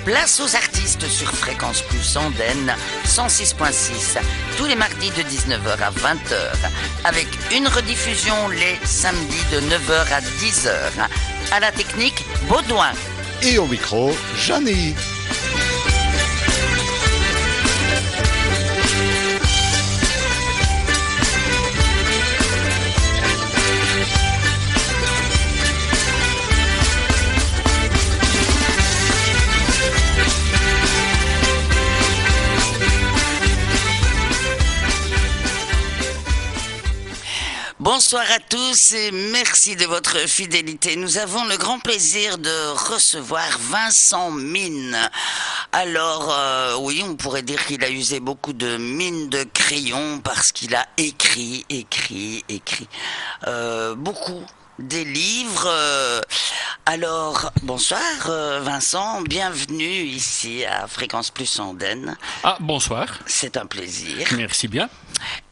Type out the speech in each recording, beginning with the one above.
Place aux artistes sur Fréquence Plus Andenne 106.6 tous les mardis de 19h à 20h avec une rediffusion les samedis de 9h à 10h. À la technique, Baudouin. Et au micro, Jeanny. Bonsoir à tous et merci de votre fidélité. Nous avons le grand plaisir de recevoir Vincent Mine. Alors, oui, on pourrait dire qu'il a usé beaucoup de mine de crayon parce qu'il a écrit beaucoup des livres. Alors, bonsoir Vincent, bienvenue ici à Fréquence Plus Andenne. Ah, bonsoir. C'est un plaisir. Merci bien.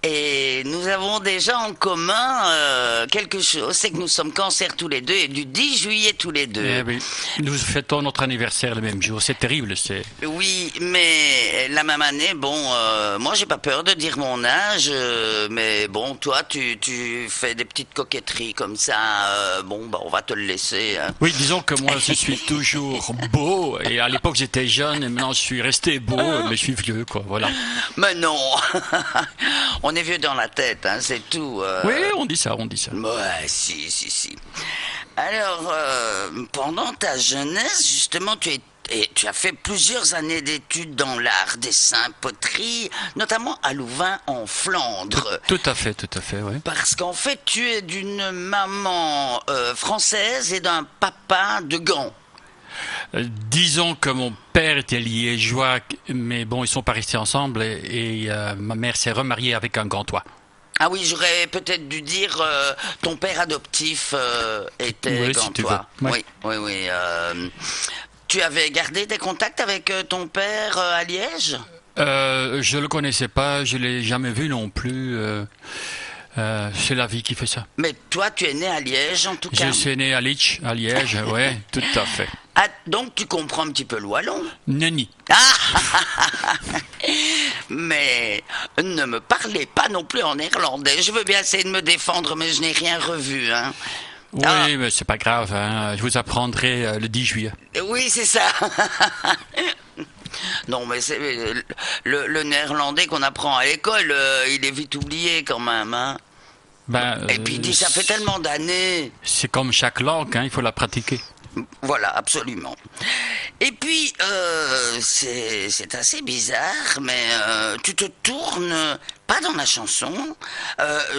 Et nous avons déjà en commun quelque chose, c'est que nous sommes cancers tous les deux et du 10 juillet tous les deux. Eh oui, nous fêtons notre anniversaire le même jour, c'est terrible, c'est... Oui, mais la même année, bon, moi j'ai pas peur de dire mon âge, mais bon, toi tu fais des petites coquetteries comme ça, bon, bah on va te le laisser. Hein. Oui, disons que moi je suis toujours beau, et à l'époque j'étais jeune, et maintenant je suis resté beau, mais je suis vieux, quoi, voilà. Mais non. On est vieux dans la tête, hein, c'est tout. Oui, on dit ça. Ouais, si. Alors, pendant ta jeunesse, justement, tu as fait plusieurs années d'études dans l'art, dessin, poterie, notamment à Louvain, en Flandre. Tout à fait, oui. Parce qu'en fait, tu es d'une maman française et d'un papa de Gand. Disons que mon père était liégeois, mais bon, ils sont pas restés ensemble et ma mère s'est remariée avec un Gantois. Ah oui, j'aurais peut-être dû dire ton père adoptif était oui, Gantois. Si tu veux. Ouais. Oui. Tu avais gardé des contacts avec ton père à Liège ? Je le connaissais pas, je l'ai jamais vu non plus. C'est la vie qui fait ça. Mais toi, tu es né à Liège, en tout cas. Je suis né à Liège, ouais, tout à fait. Ah, donc tu comprends un petit peu le wallon. Nenni. Ah mais ne me parlez pas non plus en néerlandais. Je veux bien essayer de me défendre, mais je n'ai rien revu. Hein. Oui, mais c'est pas grave. Hein. Je vous apprendrai le 10 juillet. Oui, c'est ça. Non, mais c'est le néerlandais qu'on apprend à l'école, il est vite oublié quand même. Hein. Et puis ça fait tellement d'années. C'est comme chaque langue, hein, il faut la pratiquer. Voilà, absolument. Et puis, c'est assez bizarre, mais tu te tournes, pas dans la chanson,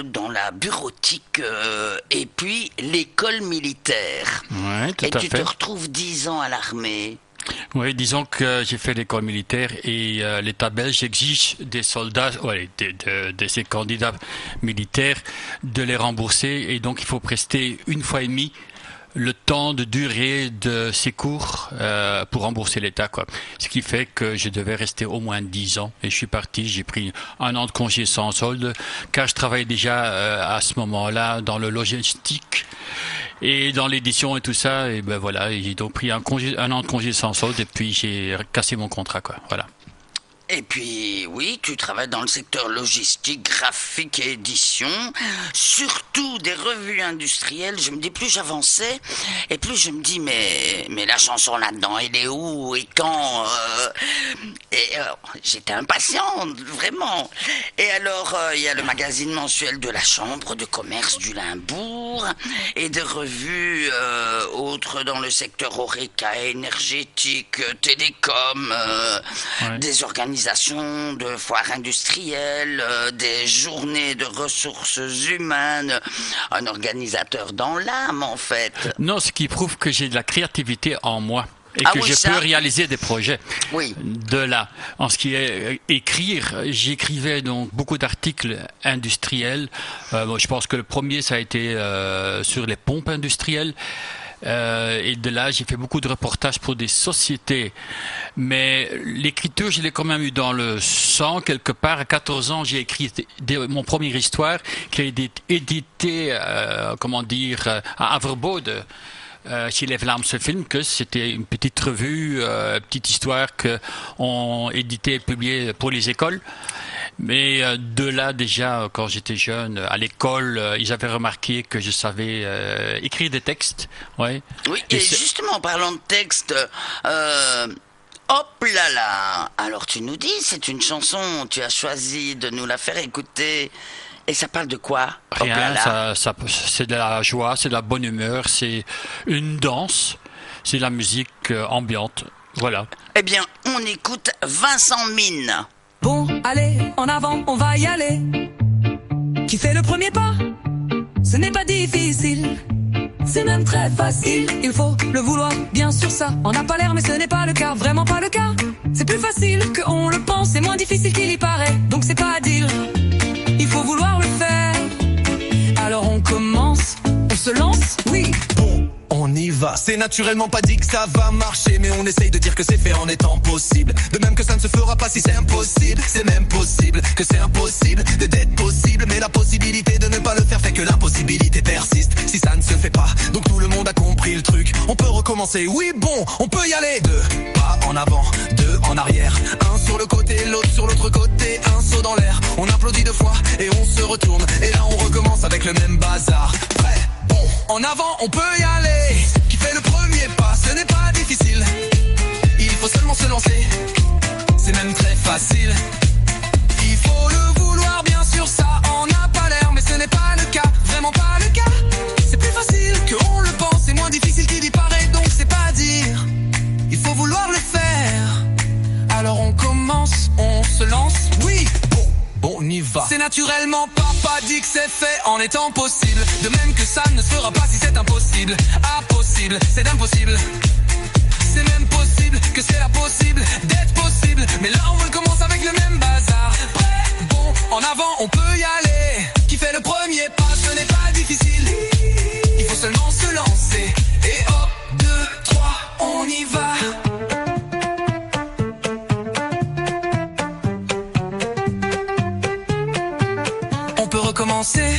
dans la bureautique et puis l'école militaire. Ouais, tout à fait. Et tu te retrouves 10 ans à l'armée. Oui, disons que j'ai fait l'école militaire et l'État belge exige des soldats, de ces candidats militaires, de les rembourser et donc il faut prester 1 fois et demie le temps de durée de ces cours pour rembourser l'État, quoi. Ce qui fait que je devais rester au moins 10 ans. Et je suis parti, j'ai pris 1 an de congé sans solde, car je travaillais déjà à ce moment-là dans le logistique et dans l'édition et tout ça. Et ben voilà, j'ai donc pris 1 an de congé sans solde et puis j'ai cassé mon contrat, quoi. Voilà. Et puis, oui, tu travailles dans le secteur logistique, graphique et édition, surtout des revues industrielles. Je me dis, plus j'avançais, et plus je me dis, mais la chanson là-dedans, elle est où et quand j'étais impatiente, vraiment. Et alors, il y a le magazine mensuel de la Chambre de commerce du Limbourg, et des revues autres dans le secteur horeca, énergétique, télécom, des organisations de foires industrielles, des journées de ressources humaines, un organisateur dans l'âme en fait. Non, ce qui prouve que j'ai de la créativité en moi. Et que oui, je peux réaliser des projets. Oui. De là. En ce qui est écrire, j'écrivais donc beaucoup d'articles industriels. Je pense que le premier, ça a été sur les pompes industrielles. Et de là, j'ai fait beaucoup de reportages pour des sociétés. Mais l'écriture, je l'ai quand même eu dans le sang, quelque part. À 14 ans, j'ai écrit mon première histoire qui a été éditée, à Averbode. chez Les Vlaams Film, que c'était une petite revue, petite histoire que on éditait et publiait pour les écoles. Mais de là déjà, quand j'étais jeune, à l'école, ils avaient remarqué que je savais écrire des textes. Ouais. Oui, et justement, en parlant de texte, hop là là. Alors tu nous dis, c'est une chanson, tu as choisi de nous la faire écouter. Et ça parle de quoi? Hop là Rien, là. c'est de la joie, c'est de la bonne humeur, c'est une danse, c'est de la musique ambiante. Voilà. Eh bien, on écoute Vincent Mine. Bon, allez, en avant, on va y aller. Qui fait le premier pas? Ce n'est pas difficile, c'est même très facile. Il faut le vouloir, bien sûr ça. On n'a pas l'air, mais ce n'est pas le cas, vraiment pas le cas. C'est plus facile qu'on le pense, c'est moins difficile qu'il y paraît. Donc c'est pas à dire, il faut vouloir le faire. Alors on commence, on se lance, oui. Bon, on y va. C'est naturellement pas dit que ça va marcher, mais on essaye de dire que c'est fait en étant possible. De même que ça ne se fera pas si c'est impossible. C'est même possible que c'est impossible d'être possible. Mais la possibilité de ne pas le faire fait que l'impossibilité persiste. Si ça ne se fait pas, donc tout le monde a compris le truc. On peut recommencer, oui bon, on peut y aller. 2 pas en avant, 2 en arrière. Un sur le côté, l'autre sur l'autre côté. Un saut dans l'air, on applaudit 2 fois et on se retourne. Et là on recommence avec le même bazar. Prêt, bon, en avant on peut y aller. Qui fait le premier pas, ce n'est pas difficile. Il faut seulement se lancer, c'est même très facile. Il faut le vouloir, bien sûr, ça en a pas l'air, mais ce n'est pas le cas, vraiment pas le cas. C'est plus facile qu'on le pense, c'est moins difficile qu'il y paraît, donc c'est pas à dire. Il faut vouloir le faire. Alors on commence, on se lance, oui, bon. Bon, on y va. C'est naturellement pas dit que c'est fait en étant possible. De même que ça ne se fera pas si c'est impossible. Impossible, c'est impossible. C'est même possible que c'est impossible d'être possible. Mais là on recommence avec le même bazar. Prêt, bon, en avant on peut y aller. Qui fait le premier pas, ce n'est pas difficile. Il faut seulement se lancer. Et hop, 2, 3, on y va. On peut recommencer,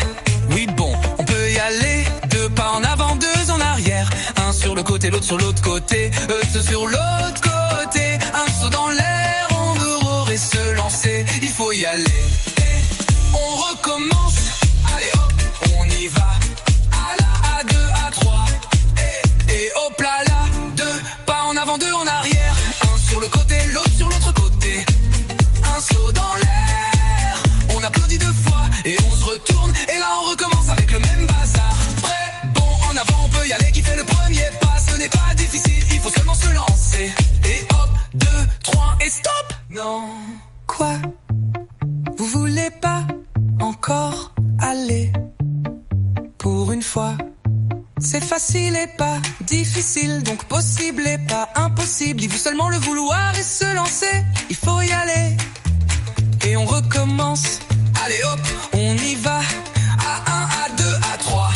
oui bon, on peut y aller. 2 pas en avant, 2 en arrière. Un sur le côté, l'autre sur l'autre côté. Deux sur l'autre côté. Un saut dans l'air, on veut et se lancer. Il faut y aller. Et on recommence. Allez hop, on y va. À la, à 2, à 3. Et hop là là. 2 pas en avant, 2 en arrière. Un sur le côté, l'autre sur l'autre côté. Un saut dans l'air. On applaudit 2 fois et on se retourne. Et là on recommence avec le même bazar. Prêt, bon, en avant on peut y aller. Qui fait le premier pas, ce n'est pas difficile. Il faut seulement se lancer. Et hop, 2, 3 et stop. Non. Quoi? Vous voulez pas encore aller? Pour une fois, c'est facile et pas difficile, donc possible et pas impossible. Il faut seulement le vouloir et se lancer. Il faut y aller. Et on recommence. Allez hop, on y va. À 1, à 2, à 3.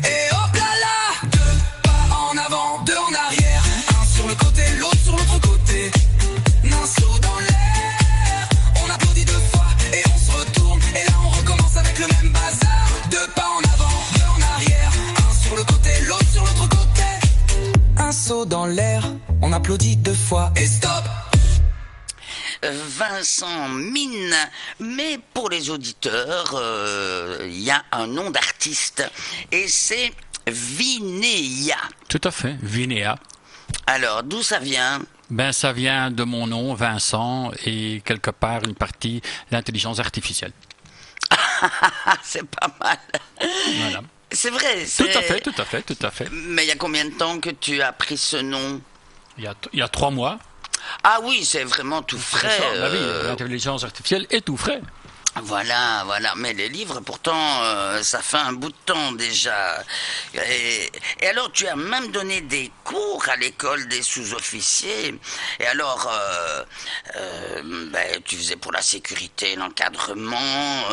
Et hop là là. 2 pas en avant, 2 en arrière. Un sur le côté, l'autre sur l'autre côté. Un saut dans l'air. On applaudit 2 fois et on se retourne. Et là on recommence avec le même bazar. 2 pas en avant, 2 en arrière. Un sur le côté, l'autre sur l'autre côté. Un saut dans l'air. On applaudit 2 fois et stop. Vincent Mine, mais pour les auditeurs, il y a un nom d'artiste et c'est Vinéa. Tout à fait, Vinéa. Alors, d'où ça vient? Ben, ça vient de mon nom, Vincent, et quelque part une partie l'intelligence artificielle. C'est pas mal. Voilà. C'est vrai. Tout à fait, tout à fait, tout à fait. Mais il y a combien de temps que tu as pris ce nom? Il y a 3 mois. Ah oui, c'est vraiment tout frais. C'est ça, bah oui, l'intelligence artificielle est tout frais. Voilà, voilà. Mais les livres, pourtant, ça fait un bout de temps déjà. Et alors, tu as même donné des cours à l'école des sous-officiers. Et alors, tu faisais pour la sécurité, l'encadrement,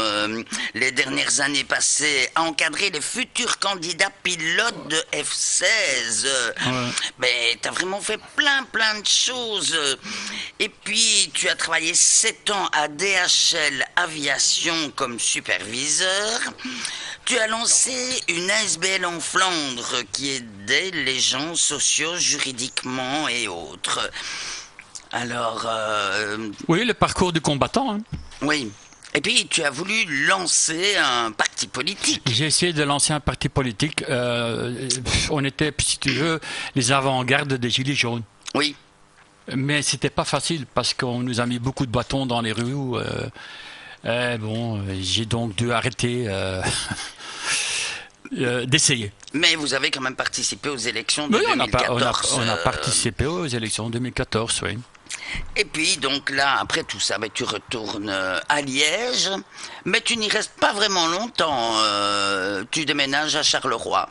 les dernières années passées à encadrer les futurs candidats pilotes de F-16. Mais t'as vraiment fait plein de choses. Et puis, tu as travaillé 7 ans à DHL Aviation comme superviseur. Tu as lancé une ASBL en Flandre qui aidait les gens sociaux, juridiquement et autres. Alors... Oui, le parcours du combattant. Hein. Oui. Et puis, tu as voulu lancer un parti politique. J'ai essayé de lancer un parti politique. On était, si tu veux, les avant-gardes des Gilets jaunes. Oui. Mais c'était pas facile parce qu'on nous a mis beaucoup de bâtons dans les rues. J'ai donc dû arrêter d'essayer. Mais vous avez quand même participé aux élections de Oui, 2014. On a participé aux élections de 2014, oui. Et puis, donc là, après tout ça, tu retournes à Liège, mais tu n'y restes pas vraiment longtemps. Tu déménages à Charleroi.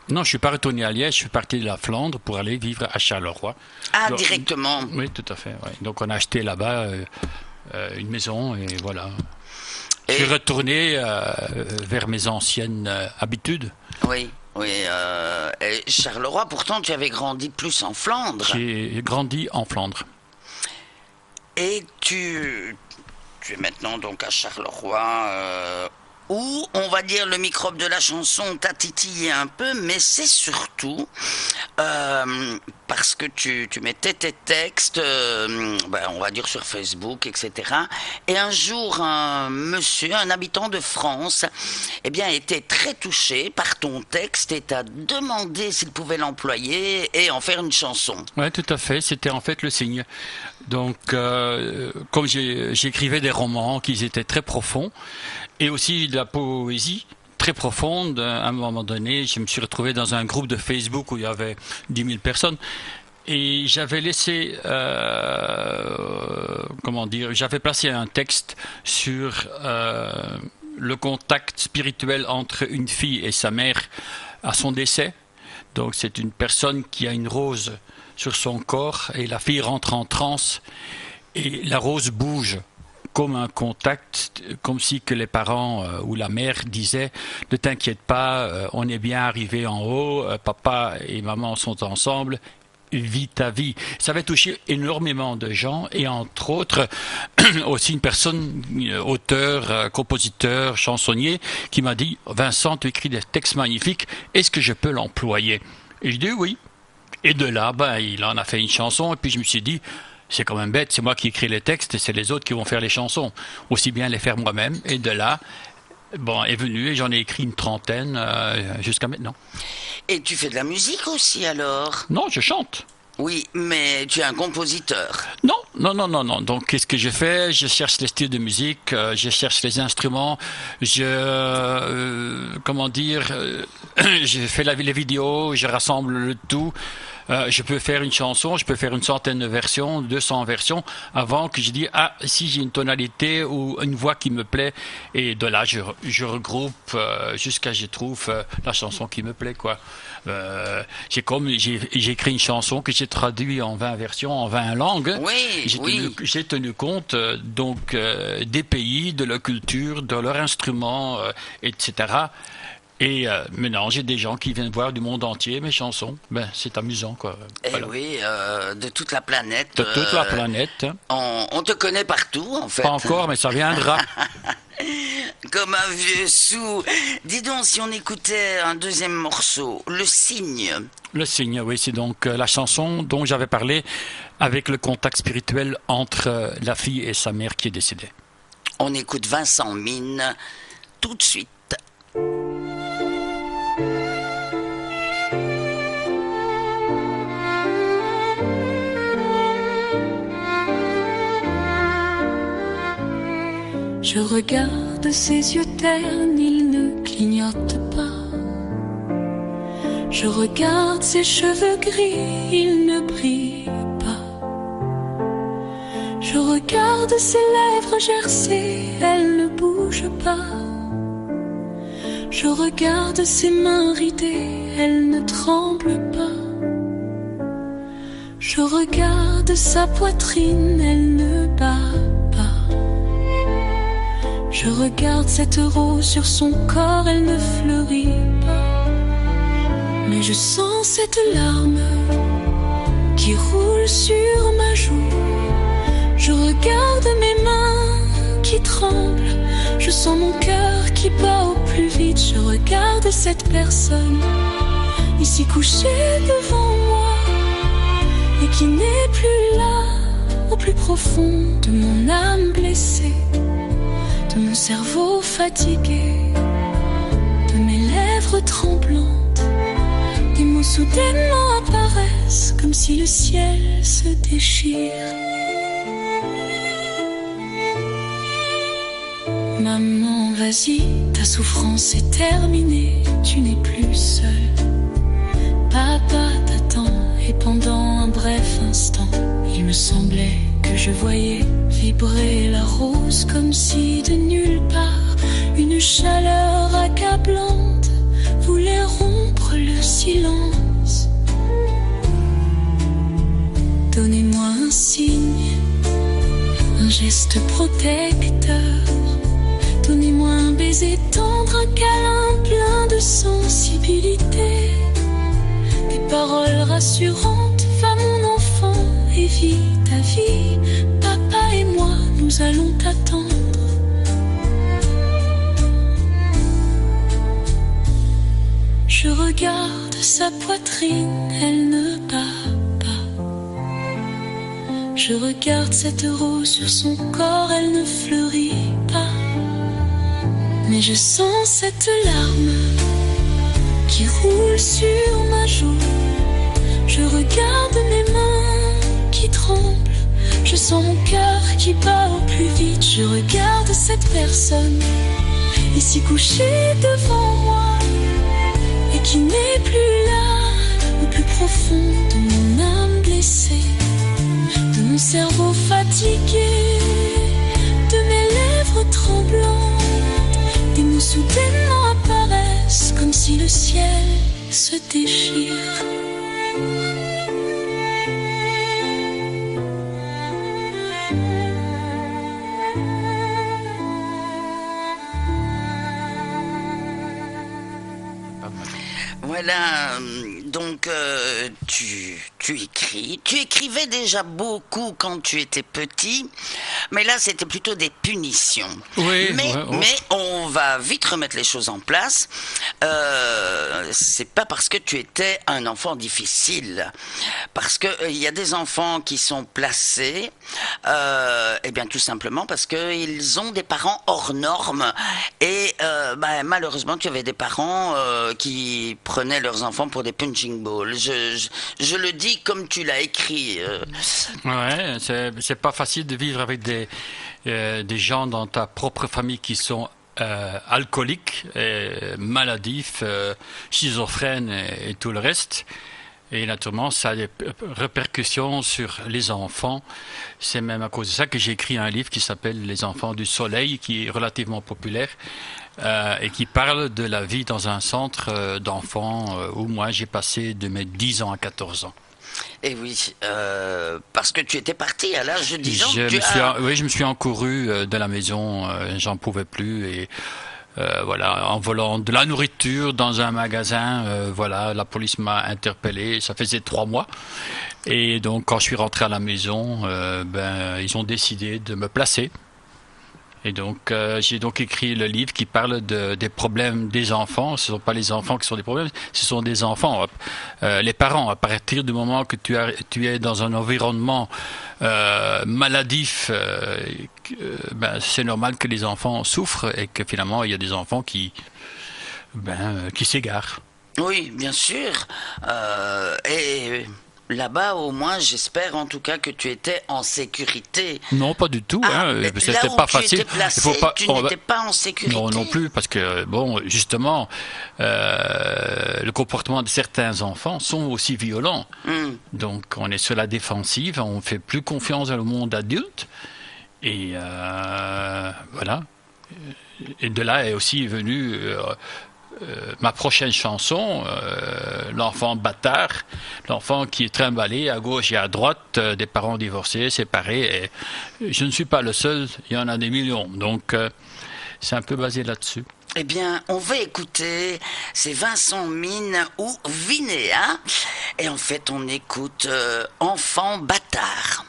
Non, je suis pas retourné à Liège, je suis parti de la Flandre pour aller vivre à Charleroi. Ah, donc, directement. Oui, tout à fait. Ouais. Donc, on a acheté là-bas une maison et voilà. Je suis retourné vers mes anciennes habitudes. Oui. Et Charleroi, pourtant, tu avais grandi plus en Flandre. J'ai grandi en Flandre. Et tu es maintenant donc à Charleroi, où, on va dire, le microbe de la chanson t'a titillé un peu, mais c'est surtout parce que tu mettais tes textes, on va dire sur Facebook, etc. Et un jour, un monsieur, un habitant de France, était très touché par ton texte et t'a demandé s'il pouvait l'employer et en faire une chanson. Oui, tout à fait. C'était en fait le signe. Donc, comme j'écrivais des romans qui étaient très profonds, et aussi de la poésie très profonde, à un moment donné, je me suis retrouvé dans un groupe de Facebook où il y avait 10 000 personnes, et j'avais laissé, j'avais placé un texte sur le contact spirituel entre une fille et sa mère à son décès. Donc, c'est une personne qui a une rose sur son corps et la fille rentre en transe et la rose bouge comme un contact, comme si que les parents ou la mère disaient « Ne t'inquiète pas, on est bien arrivé en haut, papa et maman sont ensemble, vis ta vie ». Ça avait touché énormément de gens et entre autres aussi une personne, auteur, compositeur, chansonnier, qui m'a dit « Vincent, tu écris des textes magnifiques, est-ce que je peux l'employer ?» Et je dis « Oui ». Et de là, il en a fait une chanson et puis je me suis dit c'est quand même bête, c'est moi qui écris les textes et c'est les autres qui vont faire les chansons. Aussi bien les faire moi-même. Et de là, est venu et j'en ai écrit une trentaine jusqu'à maintenant. Et tu fais de la musique aussi alors ? Non, je chante. Oui, mais tu es un compositeur. Non. Donc, qu'est-ce que je fais ? Je cherche les styles de musique, je cherche les instruments, je fais les vidéos, je rassemble le tout. Je peux faire une chanson, je peux faire une centaine de versions, 200 versions, avant que je dise si j'ai une tonalité ou une voix qui me plaît, et de là je regroupe jusqu'à ce que je trouve la chanson qui me plaît, quoi. J'ai écrit une chanson que j'ai traduite en 20 versions, en 20 langues. Oui, j'ai tenu compte des pays, de leur culture, de leurs instruments, etc. Et maintenant, j'ai des gens qui viennent voir du monde entier mes chansons. C'est amusant, quoi. Voilà. Oui, de toute la planète. De toute la planète. On te connaît partout, en fait. Pas encore, mais ça viendra. Comme un vieux sou. Dis donc, si on écoutait un deuxième morceau, Le Cygne. Le Cygne, oui, c'est donc la chanson dont j'avais parlé avec le contact spirituel entre la fille et sa mère qui est décédée. On écoute Vincent Mine tout de suite. Je regarde ses yeux ternes, ils ne clignotent pas. Je regarde ses cheveux gris, ils ne brillent pas. Je regarde ses lèvres gercées, elles ne bougent pas. Je regarde ses mains ridées, elles ne tremblent pas. Je regarde sa poitrine, elle ne bat pas. Je regarde cette rose sur son corps, elle ne fleurit pas. Mais je sens cette larme qui roule sur ma joue. Je regarde mes mains qui tremblent. Je sens mon cœur qui bat au plus vite. Je regarde cette personne ici couchée devant moi et qui n'est plus là au plus profond de mon âme blessée, de mon cerveau fatigué, de mes lèvres tremblantes. Des mots soudainement apparaissent comme si le ciel se déchire. Maman, vas-y, ta souffrance est terminée, tu n'es plus seule. Papa t'attend et pendant un bref instant, il me semblait que je voyais vibrer la rose comme si de nulle part une chaleur accablante voulait rompre le silence. Donnez-moi un signe, un geste protecteur. Donnez-moi un baiser tendre, un câlin plein de sensibilité. Des paroles rassurantes, va mon enfant et vis ta vie. Papa et moi, nous allons t'attendre. Je regarde sa poitrine, elle ne bat pas. Je regarde cette rose sur son corps, elle ne fleurit pas. Mais je sens cette larme qui roule sur ma joue. Je regarde mes mains qui tremblent. Je sens mon cœur qui bat au plus vite. Je regarde cette personne ici couchée devant moi et qui n'est plus là au plus profond de mon âme blessée, de mon cerveau fatigué, de mes lèvres tremblantes. Des mots soudainement apparaissent comme si le ciel se déchire. Voilà, donc tu écris. Tu écrivais déjà beaucoup quand tu étais petit, mais là c'était plutôt des punitions. Oui, mais on va vite remettre les choses en place. C'est pas parce que tu étais un enfant difficile, parce que il y a des enfants qui sont placés, et bien tout simplement parce que ils ont des parents hors normes et malheureusement tu avais des parents qui prenaient leurs enfants pour des punching balls. Je le dis comme tu l'as écrit. Ouais, c'est pas facile de vivre avec des gens dans ta propre famille qui sont alcooliques, maladifs, schizophrènes et tout le reste. Et naturellement, ça a des répercussions sur les enfants. C'est même à cause de ça que j'ai écrit un livre qui s'appelle Les enfants du soleil, qui est relativement populaire et qui parle de la vie dans un centre d'enfants où moi j'ai passé de mes 10 ans à 14 ans. Et oui, parce que tu étais parti à l'âge de 10 ans. Oui, je me suis encouru de la maison, j'en pouvais plus et voilà, en volant de la nourriture dans un magasin, voilà, la police m'a interpellé, ça faisait 3 mois. Et donc quand je suis rentré à la maison, ils ont décidé de me placer. Et donc j'ai donc écrit le livre qui parle des problèmes des enfants. Ce ne sont pas les enfants qui sont des problèmes, ce sont des enfants. Les parents, à partir du moment que tu es dans un environnement maladif, c'est normal que les enfants souffrent et que finalement il y a des enfants qui s'égarent. Oui, bien sûr. Et là-bas, au moins, j'espère en tout cas que tu étais en sécurité. Non, pas du tout. C'était pas facile. Placé, tu n'étais pas en sécurité. Non plus, parce que justement, le comportement de certains enfants sont aussi violents. Donc, on est sur la défensive, on fait plus confiance dans le monde adulte, et voilà. Et de là est aussi venue ma prochaine chanson, l'enfant bâtard, l'enfant qui est trimballé à gauche et à droite, des parents divorcés, séparés. Et je ne suis pas le seul, il y en a des millions. Donc, c'est un peu basé là-dessus. Eh bien, on va écouter, c'est Vincent Mine ou Vinéa. Et en fait, on écoute Enfant bâtard.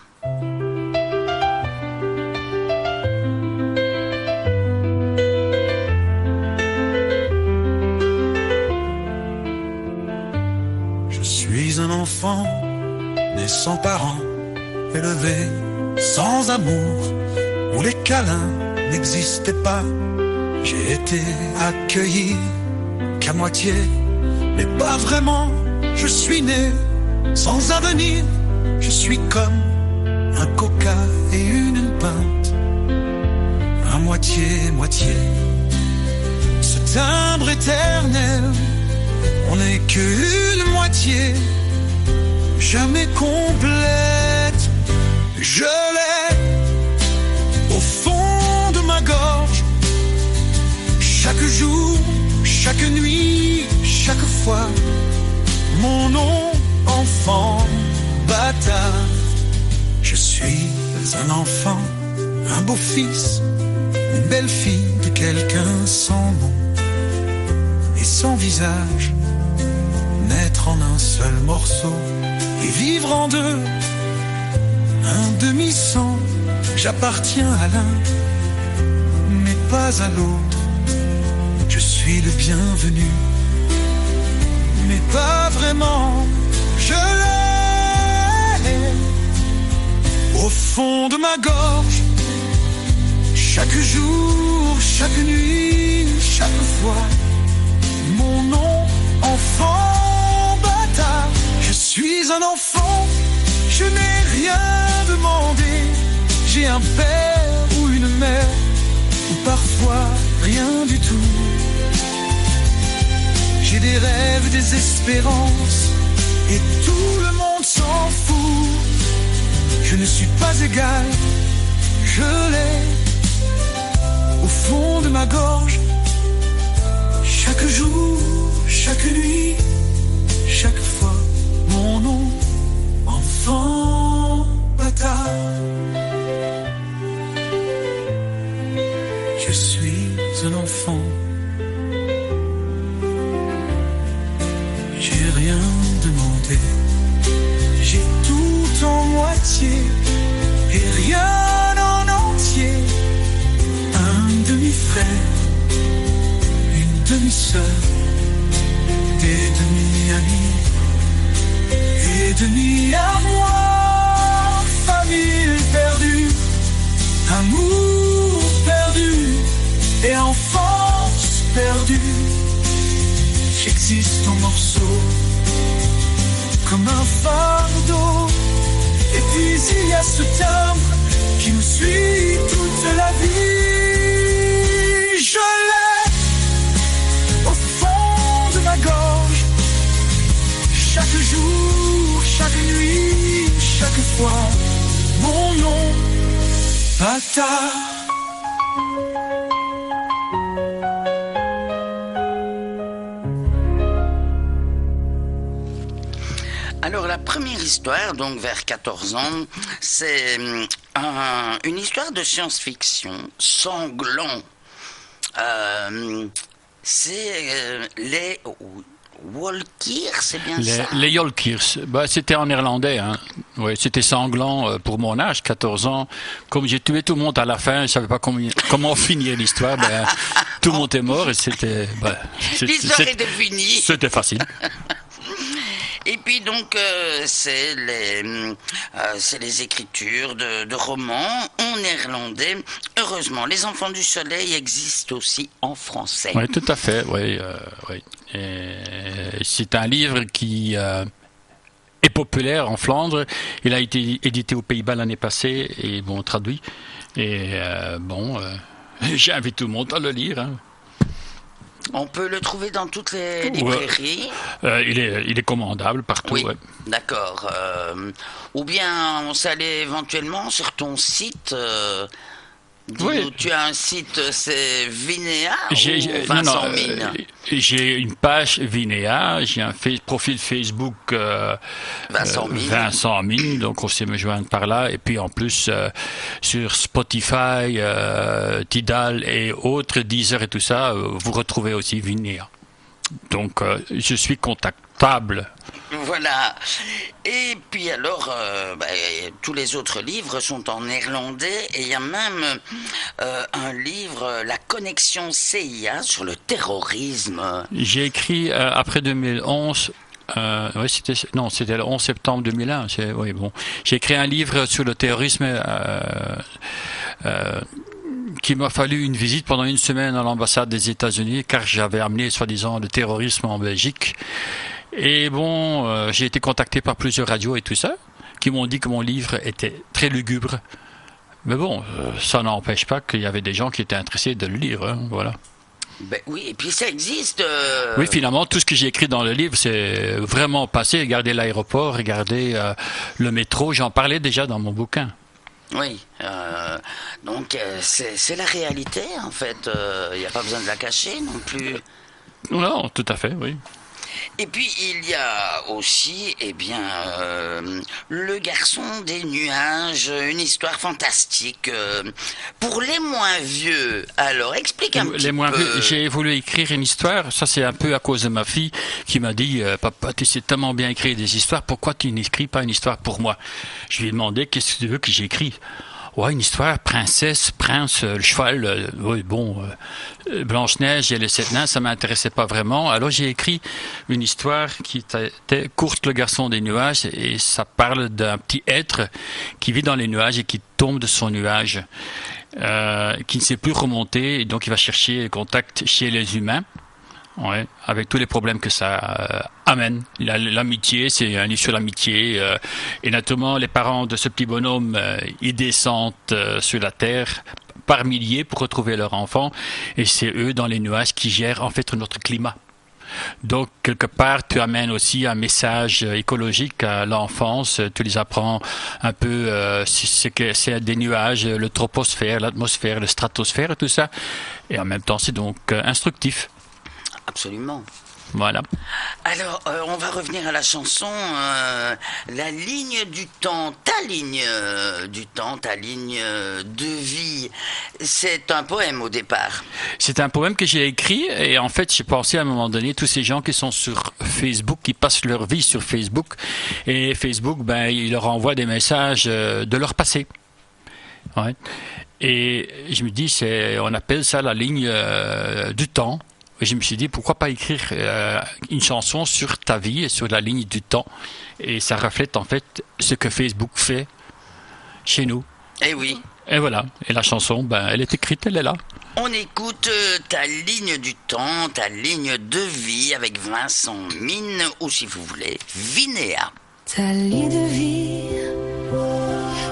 enfant né sans parents, élevé sans amour, où les câlins n'existaient pas. J'ai été accueilli qu'à moitié, mais pas vraiment. Je suis né sans avenir, je suis comme un coca et une pinte, à moitié. Ce timbre éternel, on n'est qu'une moitié, jamais complète. Je l'ai au fond de ma gorge, chaque jour, chaque nuit, chaque fois. Mon nom, enfant, bâtard. Je suis un enfant, un beau fils, une belle fille de quelqu'un sans nom et sans visage. Naître en un seul morceau et vivre en deux, un demi-sang. J'appartiens à l'un, mais pas à l'autre. Je suis le bienvenu, mais pas vraiment. Je l'ai au fond de ma gorge, chaque jour, chaque nuit, chaque fois. Mon nom, enfant bâtard. Je suis un enfant, je n'ai rien demandé. J'ai un père ou une mère, ou parfois rien du tout. J'ai des rêves, des espérances, et tout le monde s'en fout. Je ne suis pas égal, je l'ai au fond de ma gorge, chaque jour, chaque nuit, chaque fois. Mon nom, enfant bâtard. Je suis un enfant, j'ai rien demandé, j'ai tout en moitié et rien en entier. Un demi-frère, une demi-sœur, des demi-amis et demi à moi. Famille perdue, amour perdu et enfance perdue. J'existe en morceaux, comme un fardeau. Et puis il y a ce timbre qui nous suit toute la vie. Je l'ai au fond de ma gorge, chaque jour, chaque nuit, chaque fois. Mon nom, bâtard. Alors la première histoire, donc vers 14 ans, c'est une histoire de science-fiction, Sanglant. C'est les Walkirs, c'est bien ça? Les Yolkirs, c'était en néerlandais. Hein. Ouais, c'était sanglant pour mon âge, 14 ans. Comme j'ai tué tout le monde à la fin, je ne savais pas comment finir l'histoire. Tout le monde est mort et c'était... l'histoire était finie. C'était facile. Et puis donc c'est les écritures de romans en néerlandais. Heureusement, Les Enfants du Soleil existent aussi en français. Oui, tout à fait. Oui. Et c'est un livre qui est populaire en Flandre. Il a été édité aux Pays-Bas l'année passée et traduit. Et j'invite tout le monde à le lire. Hein. On peut le trouver dans toutes les librairies. Il est commandable partout. Oui, ouais. D'accord. Ou bien on s'allait éventuellement sur ton site. Oui. Tu as un site, c'est Vinéa ou Vincent Mine? J'ai une page Vinéa, j'ai un profil Facebook Vincent Mine, donc on sait me joindre par là. Et puis en plus sur Spotify, Tidal et autres, Deezer et tout ça, vous retrouvez aussi Vinéa. Donc je suis contactable. Voilà. Et puis alors, tous les autres livres sont en néerlandais et il y a même un livre, La Connexion CIA sur le terrorisme. J'ai écrit après 2011 C'était le 11 septembre 2001. J'ai écrit un livre sur le terrorisme qui m'a fallu une visite pendant une semaine à l'ambassade des États-Unis car j'avais amené soi-disant le terrorisme en Belgique. Et j'ai été contacté par plusieurs radios et tout ça qui m'ont dit que mon livre était très lugubre. Mais bon, ça n'empêche pas qu'il y avait des gens qui étaient intéressés de le lire. Voilà. Ben oui, et puis ça existe. Oui, finalement, tout ce que j'ai écrit dans le livre, c'est vraiment passé. Regardez l'aéroport, regardez le métro. J'en parlais déjà dans mon bouquin. Oui, donc c'est la réalité en fait. Il n'y a pas besoin de la cacher non plus. Non, tout à fait, oui. Et puis il y a aussi, Le Garçon des Nuages, une histoire fantastique pour les moins vieux. Alors explique un petit peu. Les moins vieux, j'ai voulu écrire une histoire. Ça c'est un peu à cause de ma fille qui m'a dit papa, tu sais tellement bien écrire des histoires, pourquoi tu n'écris pas une histoire pour moi? Je lui ai demandé qu'est-ce que tu veux que j'écris. Ouais, une histoire, princesse, prince, le cheval, Blanche-Neige et les 7 nains, ça m'intéressait pas vraiment. Alors j'ai écrit une histoire qui était courte, Le Garçon des Nuages, et ça parle d'un petit être qui vit dans les nuages et qui tombe de son nuage, qui ne sait plus remonter, et donc il va chercher contact chez les humains. Ouais, avec tous les problèmes que ça amène. L'amitié, c'est un livre sur l'amitié. Et naturellement, les parents de ce petit bonhomme, ils descendent sur la terre par milliers pour retrouver leur enfant. Et c'est eux, dans les nuages, qui gèrent en fait notre climat. Donc, quelque part, tu amènes aussi un message écologique à l'enfance. Tu les apprends un peu c'est des nuages, le troposphère, l'atmosphère, le stratosphère et tout ça. Et en même temps, c'est donc instructif. Absolument. Voilà. Alors, on va revenir à la chanson La ligne du temps, ta ligne du temps, ta ligne de vie. C'est un poème au départ. C'est un poème que j'ai écrit et en fait, j'ai pensé à un moment donné, tous ces gens qui sont sur Facebook, qui passent leur vie sur Facebook et Facebook, il leur envoie des messages de leur passé. Ouais. Et je me dis, on appelle ça la ligne du temps. Et je me suis dit, pourquoi pas écrire une chanson sur ta vie et sur la ligne du temps. Et ça reflète en fait ce que Facebook fait chez nous. Eh oui. Et voilà. Et la chanson, elle est écrite, elle est là. On écoute ta ligne du temps, ta ligne de vie avec Vincent Mine, ou si vous voulez, Vinéa. Ta ligne de vie,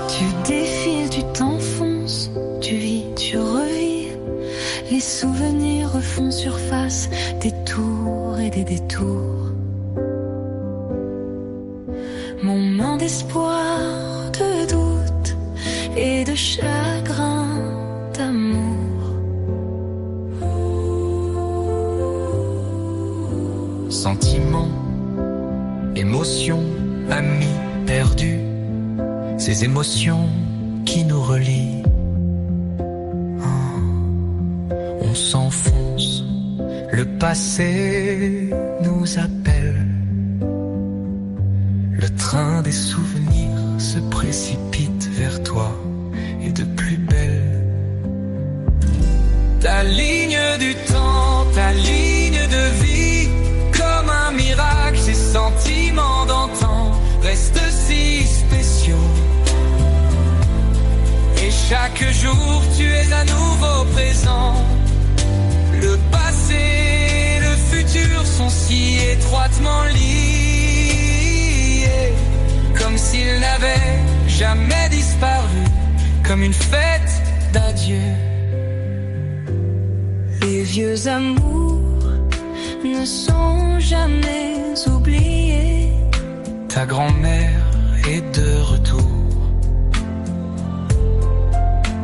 tu défiles, tu t'enfonces, tu vis, tu revis. Les souvenirs refont surface, des tours et des détours. Moment d'espoir, de doute et de chagrin d'amour. Sentiments, émotions, amis perdus, ces émotions qui nous relient. On s'enfonce, le passé nous appelle. Le train des souvenirs se précipite vers toi et de plus belle. Ta ligne du temps, ta ligne de vie, comme un miracle, ces sentiments d'antan restent si spéciaux. Et chaque jour tu es à nouveau présent. Le passé et le futur sont si étroitement liés, comme s'ils n'avaient jamais disparu, comme une fête d'adieu. Les vieux amours ne sont jamais oubliés. Ta grand-mère est de retour.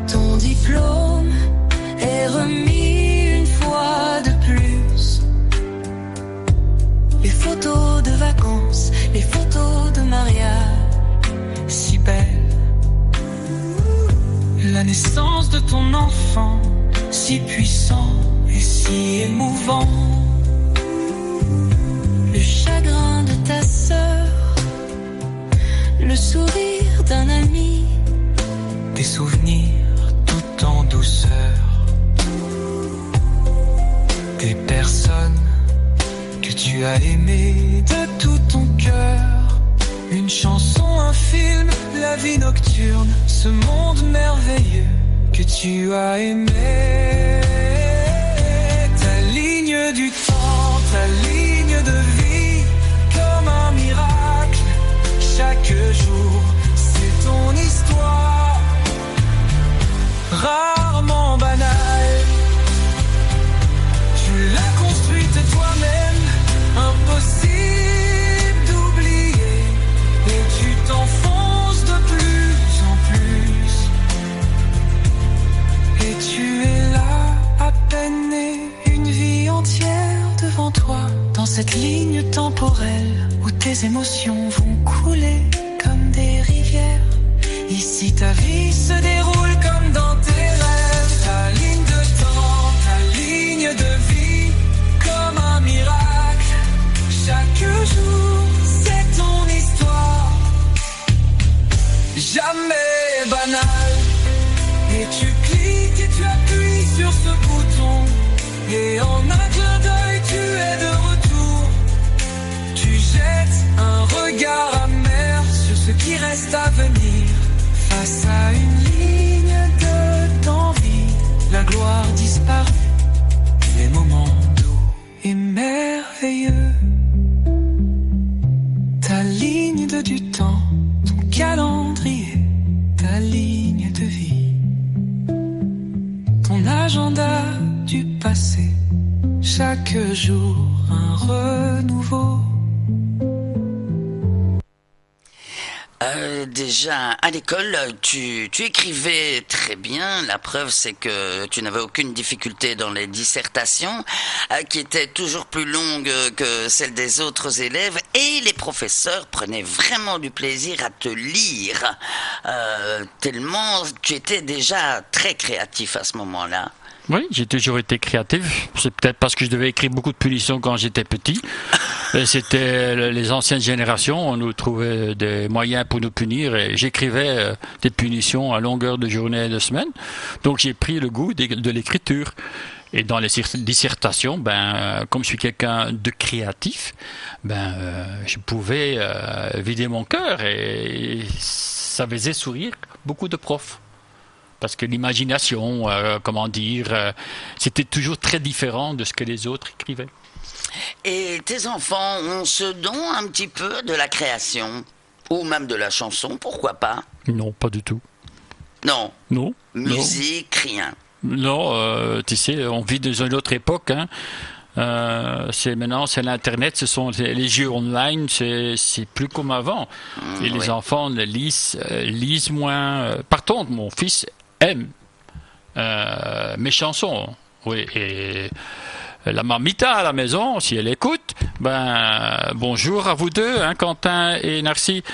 Ton diplôme est remis de plus. Les photos de vacances, les photos de mariage, si belles. La naissance de ton enfant, si puissant et si émouvant. Le chagrin de ta sœur, le sourire d'un ami, des souvenirs tout en douceur. Des personnes que tu tu as aimé de tout ton cœur. Une chanson, un film, la vie nocturne, ce monde merveilleux que tu as aimé. Ta ligne du temps, ta ligne de vie, comme un miracle, chaque jour, c'est ton histoire, rarement banale. Tu l'as construite toi-même, impossible d'oublier, et tu t'enfonces de plus en plus. Et tu es là, à peine né, une vie entière devant toi, dans cette ligne temporelle où tes émotions vont couler comme des rivières. Ici ta vie se déroule comme dans tes rêves. Ta ligne de temps, ta ligne de vie, comme un miracle. Chaque jour, c'est ton histoire, jamais banale. Et tu cliques et tu appuies sur ce bouton, et en un clin d'œil tu es de retour. Tu jettes un regard amer sur ce qui reste à venir. Face à une ligne d'envie, la gloire disparaît, les moments doux et merveilleux. Ta ligne du temps, ton calendrier, ta ligne de vie, ton agenda du passé, chaque jour un renouveau. Déjà, à l'école, tu écrivais très bien. La preuve, c'est que tu n'avais aucune difficulté dans les dissertations, qui étaient toujours plus longues que celles des autres élèves. Et les professeurs prenaient vraiment du plaisir à te lire, tellement tu étais déjà très créatif à ce moment-là. Oui, j'ai toujours été créatif. C'est peut-être parce que je devais écrire beaucoup de punitions quand j'étais petit. Et c'était les anciennes générations, on nous trouvait des moyens pour nous punir et j'écrivais des punitions à longueur de journée et de semaine. Donc j'ai pris le goût de l'écriture. Et dans les dissertations, comme je suis quelqu'un de créatif, je pouvais vider mon cœur et ça faisait sourire beaucoup de profs. Parce que l'imagination, c'était toujours très différent de ce que les autres écrivaient. Et tes enfants ont ce don un petit peu de la création, ou même de la chanson, pourquoi pas? Non, pas du tout. Non. Non. Musique, rien. Non, tu sais, on vit dans une autre époque. Maintenant, c'est l'internet, ce sont les jeux online, c'est plus comme avant. Et les enfants lisent moins. Par contre, mon fils aime mes chansons. Oui, et la mamita à la maison, si elle écoute, bonjour à vous deux, Quentin et Narcy.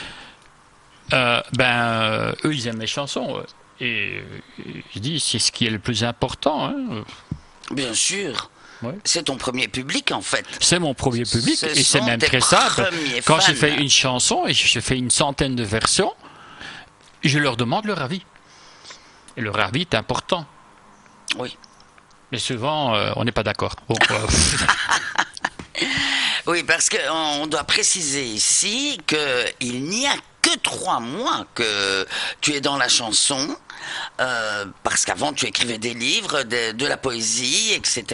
Eux, ils aiment mes chansons. Et je dis, c'est ce qui est le plus important. Bien sûr. Ouais. C'est ton premier public, en fait. C'est mon premier public, et c'est même très simple. Quand j'ai fait une chanson, et j'ai fait une centaine de versions, je leur demande leur avis. Et leur avis est important. Oui. Mais souvent, on n'est pas d'accord. Bon, oui, parce qu'on doit préciser ici qu'il n'y a que 3 mois que tu es dans la chanson. Parce qu'avant tu écrivais des livres, de la poésie, etc.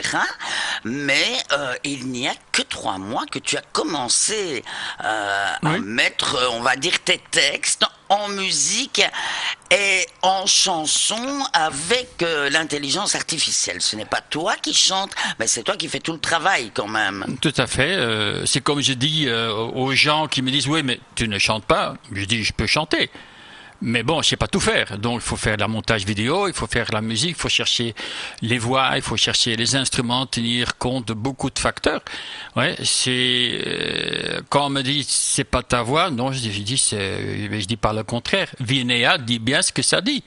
Mais il n'y a que 3 mois que tu as commencé à mettre, on va dire, tes textes en musique et en chanson avec l'intelligence artificielle. Ce n'est pas toi qui chantes, mais c'est toi qui fais tout le travail quand même. Tout à fait. C'est comme je dis aux gens qui me disent « Oui, mais tu ne chantes pas ». Je dis « Je peux chanter ». Mais bon, je sais pas tout faire. Donc, il faut faire le montage vidéo, il faut faire la musique, il faut chercher les voix, il faut chercher les instruments, tenir compte de beaucoup de facteurs. Ouais, quand on me dit c'est pas ta voix, non, je dis par le contraire. Vinea dit bien ce que ça dit.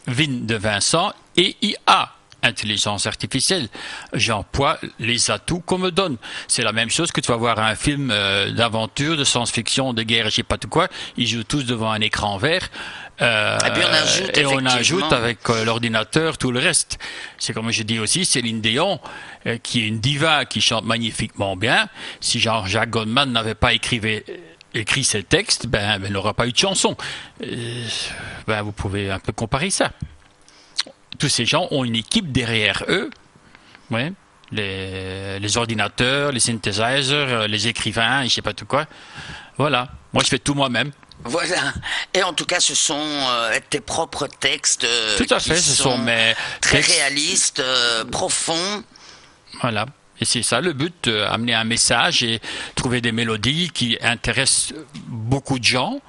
Vin de Vincent et IA. Intelligence artificielle, j'emploie les atouts qu'on me donne. C'est la même chose que tu vas voir un film d'aventure, de science-fiction, de guerre, je sais pas tout quoi, ils jouent tous devant un écran vert, Et puis on ajoute, et on effectivement. ajoute avec l'ordinateur tout le reste. C'est comme je dis aussi, Céline Dion, qui est une diva, qui chante magnifiquement bien. Si Jean-Jacques Goldman n'avait pas écrit ces textes, ben il n'aura pas eu de chanson. Vous pouvez un peu comparer ça. Tous ces gens ont une équipe derrière eux. Ouais. Les ordinateurs, les synthesizers, les écrivains, je sais pas tout quoi. Voilà. Moi, je fais tout moi-même. Voilà. Et en tout cas, ce sont tes propres textes. Tout à fait. Qui Ce sont mes très textes. réalistes, profonds. Voilà. Et c'est ça le but, amener un message et trouver des mélodies qui intéressent beaucoup de gens.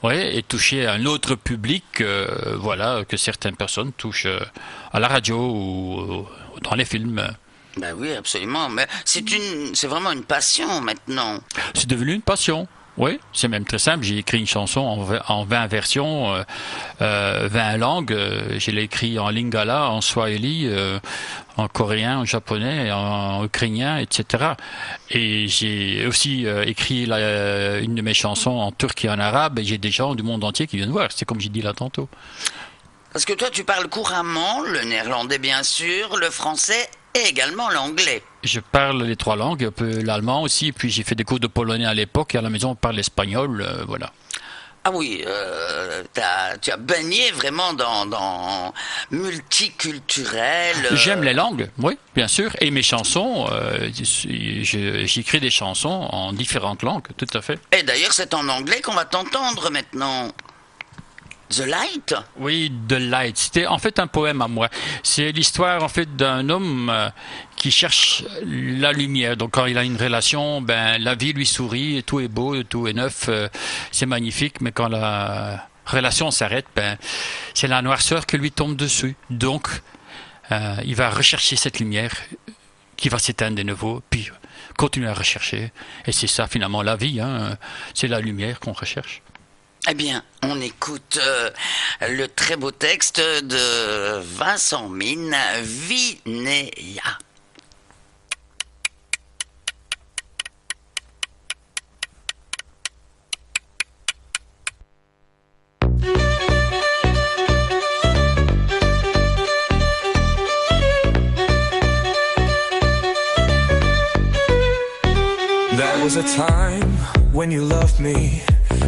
Ouais, et toucher un autre public, que certaines personnes touchent à la radio ou dans les films. Ben oui, absolument. Mais c'est vraiment une passion maintenant. C'est devenu une passion. Oui, c'est même très simple. J'ai écrit une chanson en 20 versions, 20 langues. Je l'ai écrit en lingala, en swahili, en coréen, en japonais, en ukrainien, etc. Et j'ai aussi écrit une de mes chansons en turc et en arabe. Et j'ai des gens du monde entier qui viennent voir. C'est comme j'ai dit là tantôt. Parce que toi, tu parles couramment le néerlandais, bien sûr, le français et également l'anglais. Je parle les 3 langues, un peu l'allemand aussi, et puis j'ai fait des cours de polonais à l'époque, et à la maison on parle l'espagnol, voilà. Ah oui, tu as baigné vraiment dans multiculturel. J'aime les langues, oui, bien sûr, et mes chansons, j'écris des chansons en différentes langues, tout à fait. Et d'ailleurs, c'est en anglais qu'on va t'entendre maintenant. The Light? Oui, The Light. C'était en fait un poème à moi. C'est l'histoire en fait d'un homme qui cherche la lumière. Donc quand il a une relation, la vie lui sourit, et tout est beau, tout est neuf, c'est magnifique. Mais quand la relation s'arrête, c'est la noirceur qui lui tombe dessus. Donc il va rechercher cette lumière qui va s'éteindre de nouveau, puis continuer à rechercher. Et c'est ça finalement la vie. C'est la lumière qu'on recherche. Eh bien, on écoute le très beau texte de Vincent Mine, Vinéa. There was a time when you loved me,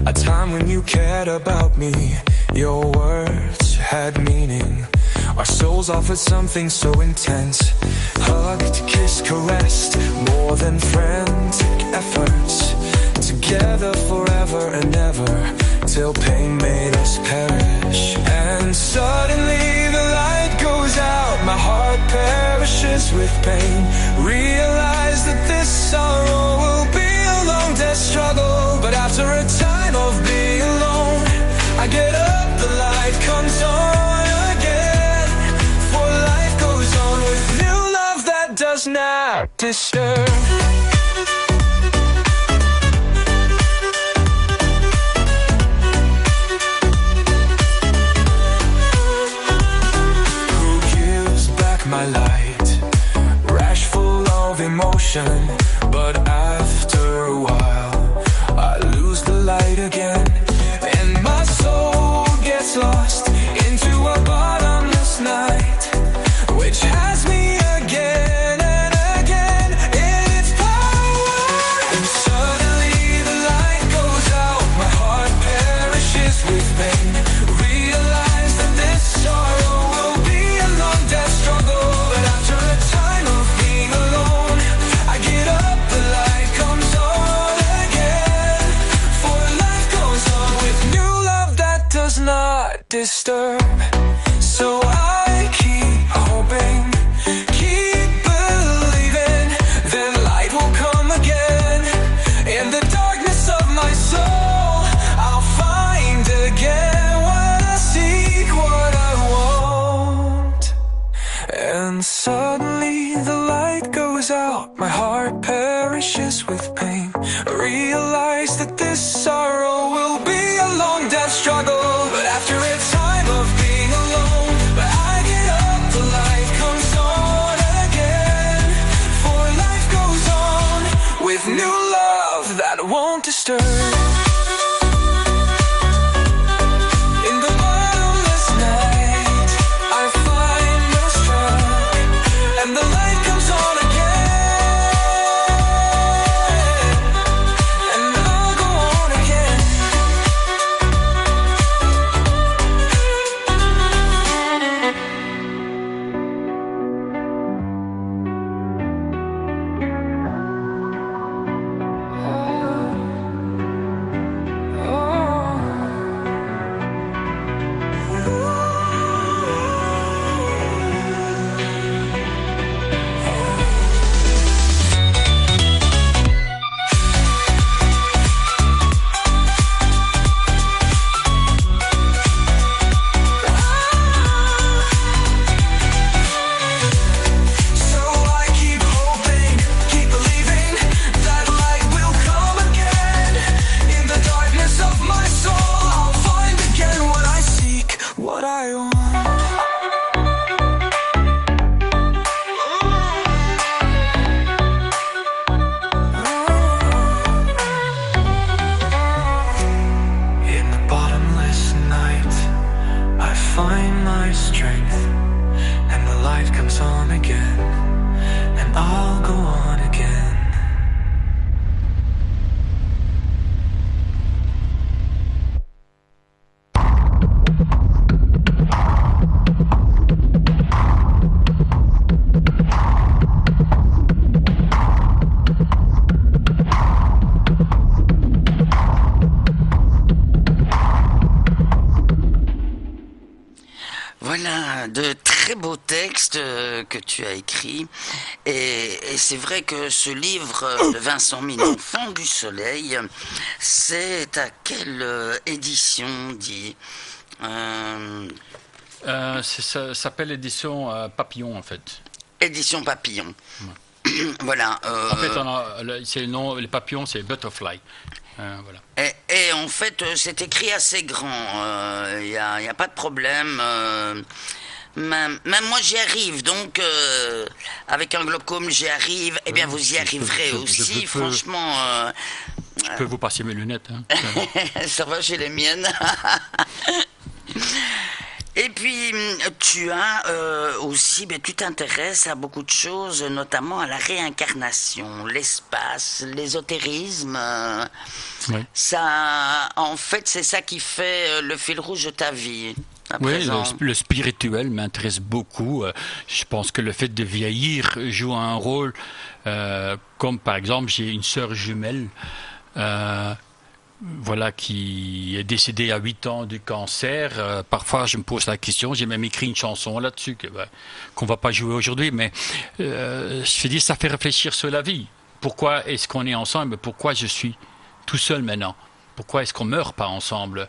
a time when you cared about me. Your words had meaning. Our souls offered something so intense. Hugged, kissed, caressed, more than frantic efforts. Together forever and ever, till pain made us perish. And suddenly the light goes out, my heart perishes with pain. Realize that this sorrow will be a long death struggle. But after a time of being alone, I get up, the light comes on again. For life goes on with new love that does not disturb. My light, rash full of emotion, but after a while I lose the light again, and my soul gets lost into a bottomless night, which has me again and again in its power. And suddenly the light goes out, my heart perishes with pain. Realize that this sorrow will be a long death struggle. Not disturb, so I keep hoping, keep believing that light will come again. In the darkness of my soul, I'll find again what I seek, what I want. And suddenly the light goes out, my heart perishes with pain. Realize that this sorrow will be a long death struggle. But after a time of being alone, but I get up, the light comes on again. For life goes on with new love that won't disturb. In the Voilà, de très beaux textes que tu as écrits. Et c'est vrai que ce livre de Vincent Mine, Enfant du Soleil, c'est à quelle édition, dit Ça s'appelle édition Papillon, en fait. Édition Papillon. Voilà. En fait, c'est le nom, les papillons, c'est Butterfly. Voilà. Et en fait, c'est écrit assez grand. Il y a pas de problème. Même moi, j'y arrive. Donc, avec un glaucome, j'y arrive. Eh bien, vous y arriverez aussi. Franchement. Je peux vous passer mes lunettes. Hein. Ça va, j'ai les miennes. Et puis, tu as aussi, tu t'intéresses à beaucoup de choses, notamment à la réincarnation, l'espace, l'ésotérisme. Oui. Ça, en fait, c'est ça qui fait le fil rouge de ta vie. Oui, le spirituel m'intéresse beaucoup. Je pense que le fait de vieillir joue un rôle, comme par exemple, j'ai une sœur jumelle. Voilà, qui est décédée à 8 ans du cancer. Parfois, je me pose la question, j'ai même écrit une chanson là-dessus qu'on va pas jouer aujourd'hui, mais je me dis, ça fait réfléchir sur la vie. Pourquoi est-ce qu'on est ensemble? Pourquoi je suis tout seul maintenant? Pourquoi est-ce qu'on meurt pas ensemble?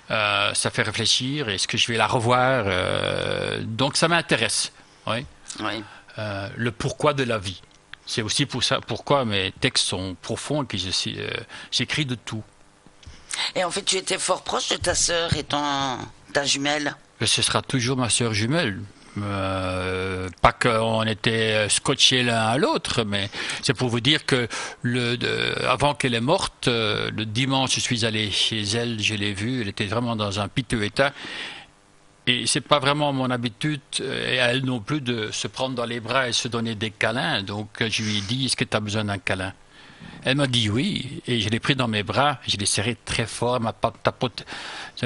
Ça fait réfléchir. Est-ce que je vais la revoir? Donc, ça m'intéresse. Oui. Oui. Le pourquoi de la vie. C'est aussi pour ça, pourquoi mes textes sont profonds et puis j'écris de tout. Et en fait, tu étais fort proche de ta sœur étant ta jumelle. Ce sera toujours ma sœur jumelle. Pas qu'on était scotchés l'un à l'autre, mais c'est pour vous dire que avant qu'elle est morte, le dimanche, je suis allé chez elle, je l'ai vue, elle était vraiment dans un piteux état. Et c'est pas vraiment mon habitude, et à elle non plus, de se prendre dans les bras et se donner des câlins. Donc je lui ai dit, est-ce que tu as besoin d'un câlin? Elle m'a dit oui, et je l'ai pris dans mes bras, je l'ai serré très fort, elle m'a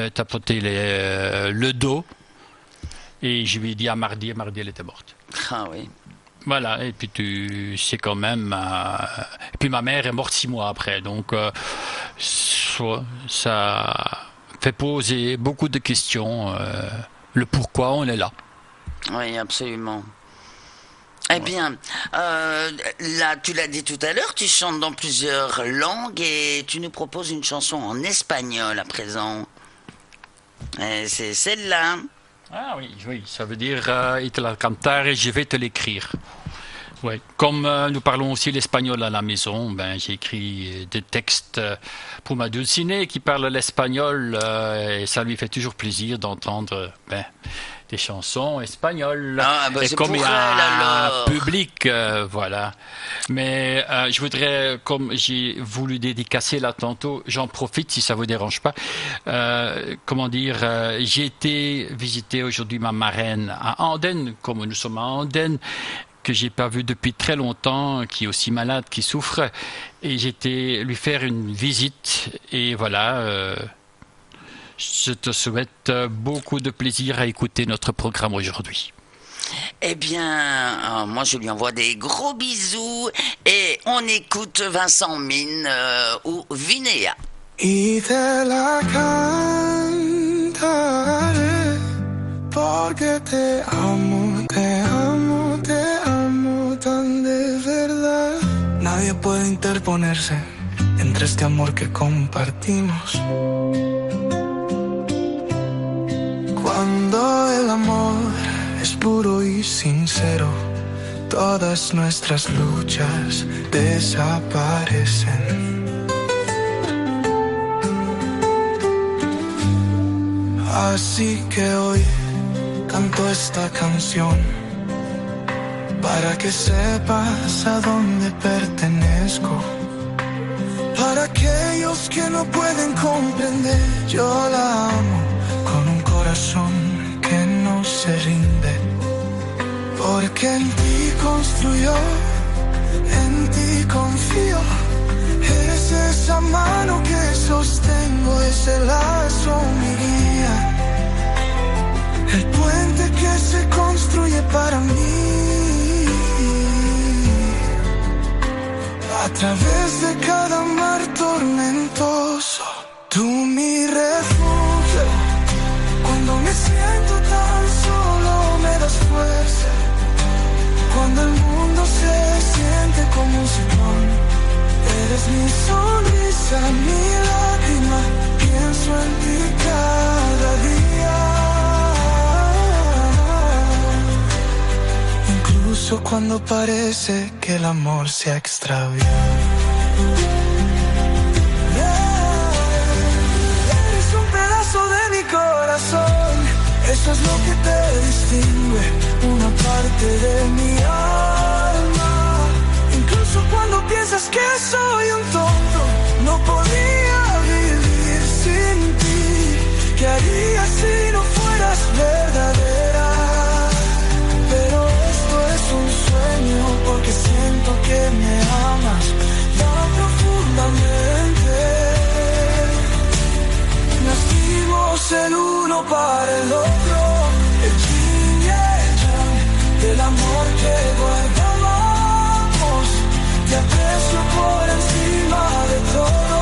tapoté le dos, et je lui ai dit à mardi, elle était morte. Ah oui. Voilà, et puis tu sais quand même... Et puis ma mère est morte 6 mois après, donc ça fait poser beaucoup de questions, le pourquoi on est là. Oui, absolument. Eh bien, là, tu l'as dit tout à l'heure, tu chantes dans plusieurs langues et tu nous proposes une chanson en espagnol à présent. Et c'est celle-là. Ah oui, ça veut dire « Il te la cantar et je vais te l'écrire ». Ouais. Comme nous parlons aussi l'espagnol à la maison, j'ai écrit des textes pour ma dulcinée qui parle l'espagnol et ça lui fait toujours plaisir d'entendre des chansons espagnoles. Et comme il y a un public, voilà. Mais je voudrais, comme j'ai voulu dédicacer là tantôt, j'en profite si ça vous dérange pas. J'ai été visiter aujourd'hui ma marraine à Andenne, comme nous sommes à Andenne, que j'ai pas vu depuis très longtemps, qui est aussi malade, qui souffre, et j'ai été lui faire une visite, et voilà, je te souhaite beaucoup de plaisir à écouter notre programme aujourd'hui. Eh bien, moi je lui envoie des gros bisous, et on écoute Vincent Mine ou Vinéa. Y te la cantaré porque te amo, te amo, te amo tan de verdad. Nadie puede interponerse entre este amor que compartimos. Cuando el amor es puro y sincero, todas nuestras luchas desaparecen. Así que hoy canto esta canción para que sepas a dónde pertenezco. Para aquellos que no pueden comprender, yo la amo con un corazón que no se rinde. Porque en ti construyó, en ti confío. Eres esa mano que sostengo, ese lazo mi guía. El puente que se construye para mí. A través de cada mar tormentoso, tú mi refugio. Cuando me me siento tan solo, me das fuerza. Cuando el mundo se siente como un ciclón, eres mi sonrisa, mi lágrima, pienso en ti cada día. Incluso cuando parece que el amor se ha extraviado. Eres un pedazo de mi corazón, eso es lo que te distingue, una parte de mi alma. Incluso cuando piensas que soy un tonto, no podría vivir sin ti. ¿Qué haría si no fueras verdadera? Pero esto es un sueño, porque siento que me amas tan profundamente. Nacimos el uno para el otro, el yin y el yang del amor que guardamos. Te aprecio por encima de todo,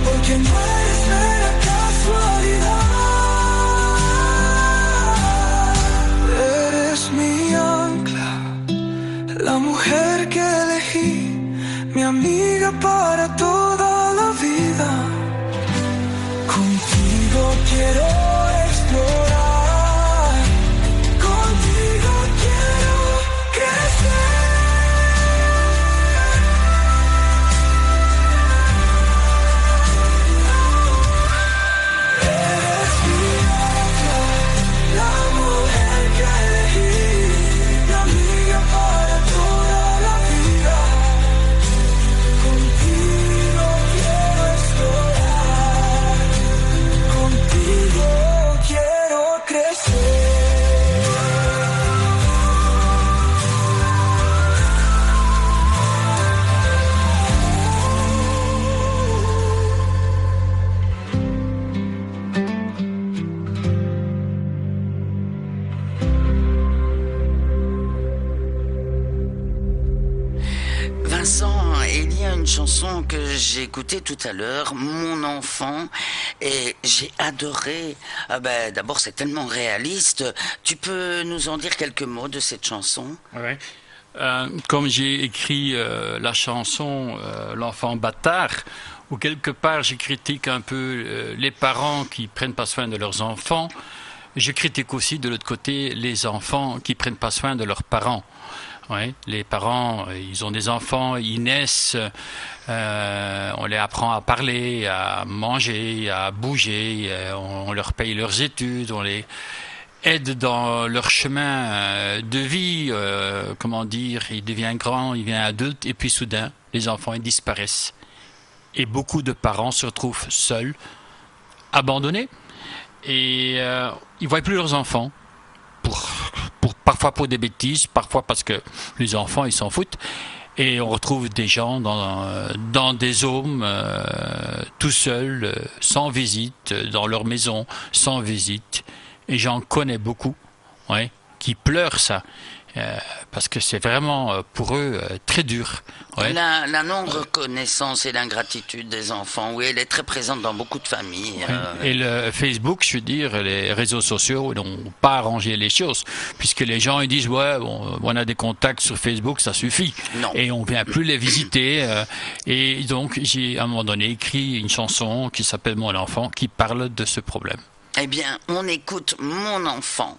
porque no eres mera casualidad. Eres mi ancla, la mujer que elegí, mi amiga para toda la vida. Contigo quiero explorar, contigo quiero crecer. Eres mi ancla, la mujer que elegí, mi amiga para toda la vida. Contigo quiero explorar, contigo quiero crecer. Vincent, il y a une chanson que j'ai écoutée tout à l'heure, Mon enfant, et j'ai adoré. D'abord, c'est tellement réaliste. Tu peux nous en dire quelques mots de cette chanson? Ouais. Comme j'ai écrit la chanson L'enfant bâtard, où quelque part je critique un peu les parents qui prennent pas soin de leurs enfants, je critique aussi de l'autre côté les enfants qui prennent pas soin de leurs parents. Ouais, les parents, ils ont des enfants, ils naissent, on les apprend à parler, à manger, à bouger, on leur paye leurs études, on les aide dans leur chemin de vie, il devient grand, il devient adulte, et puis soudain, les enfants, ils disparaissent. Et beaucoup de parents se retrouvent seuls, abandonnés, et ils ne voient plus leurs enfants, parfois pour des bêtises, parfois parce que les enfants, ils s'en foutent. Et on retrouve des gens dans des homes, tout seuls, sans visite, dans leur maison, sans visite. Et j'en connais beaucoup, ouais, qui pleurent ça. Parce que c'est vraiment pour eux très dur. Ouais. La non-reconnaissance et l'ingratitude des enfants, oui, elle est très présente dans beaucoup de familles. Ouais. Et le Facebook, je veux dire, les réseaux sociaux n'ont pas arrangé les choses, puisque les gens ils disent ouais, on a des contacts sur Facebook, ça suffit. Non. Et on vient plus les visiter. Et donc j'ai à un moment donné écrit une chanson qui s'appelle Mon enfant, qui parle de ce problème. Eh bien, on écoute Mon enfant.